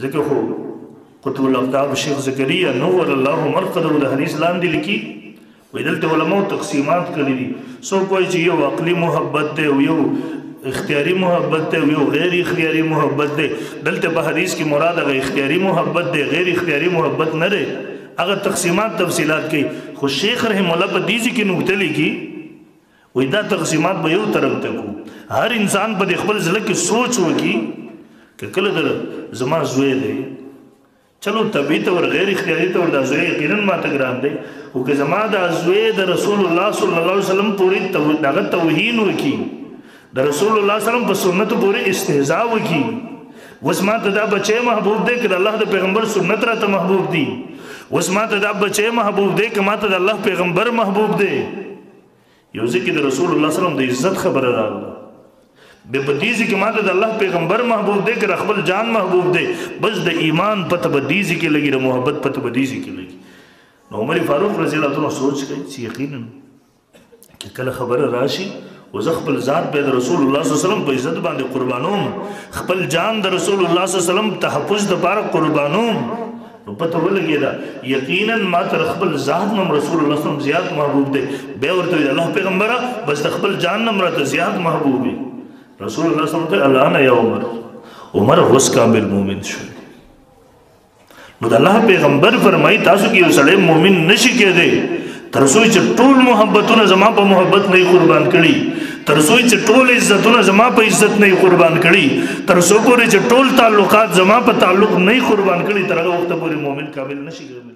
ځکه خو قطب الاقطاب شیخ زکریا نور الله مرقده د حدیث لاندې لیکي وایي دلته علماء تقسیمات کړي دي څوک وایي چې یو عقلي محبت دی او یو اختیاري محبت دی او یو غیر اختیاري محبت دی دلته په حدیث کې مراد هغه اختیاري محبت دی غیر اختیاري محبت نه دی هغه تقسیمات تفصیلات کوي خو شیخ رحم الله په دې کې نقطه لیکي وایي دا تقسیمات به یو طرف ته کو هر انسان په خپل ځل کې سوچ وکړي کہ کله در زما زوی دی چلو طبیعی طور غیر اختیاری طور دا زوی یقیناً ما تگران دی او کہ زما دا زوی دا رسول اللہ صلی اللہ علیہ وسلم پوری داغت توہین وکی دا رسول اللہ صلی اللہ علیہ وسلم پر سنت پوری استحضاء وکی وسما دا بچے محبوب دے کہ اللہ دا پیغمبر سنت را تا محبوب دی وسما دا بچے محبوب دے کہ ما دا اللہ پیغمبر محبوب دے یوزی کہ دا رسول اللہ صلی اللہ علیہ وسلم دا عزت خبر را اللہ بے بدیزی کی ماتے دا اللہ پیغمبر محبوب دے کہ رخبل جان محبوب دے بس دا ایمان پتہ بدیزی کی لگی دا محبت پتہ بدیزی کی لگی نو عمر فاروق رضی اللہ عنہ سوچ گئی سی یقیناً کہ کل خبر راشی وز خپل ذات بے دا رسول اللہ صلی اللہ علیہ وسلم پہ عزت باندے قربانوم خپل جان دا رسول اللہ صلی اللہ علیہ وسلم تحفظ دا پارا قربانوم نو پتہ وہ لگی دا یقیناً مات رخبل ذات نم رسول اللہ صلی اللہ علیہ وسلم زیاد محبوب دے بے ورطوی اللہ پیغمبرہ بس دا خپل جان نم رات زیاد محبوب ہے رسول اللہ صلی اللہ علیہ وسلم الان یا عمر غس کامل مومن شوئے نو دا اللہ پیغمبر فرمائی تاسو کی اسڑے مومن نشی کے دے ترسوئی چا ٹول محبتون زمان پا محبت نہیں قربان کری ترسوئی چا ٹول عزتون زمان پا عزت نہیں قربان کری ترسو پوری چا ٹول تعلقات زمان پا تعلق نہیں قربان کری ترگا وقت پوری مومن کامل نشی کے دے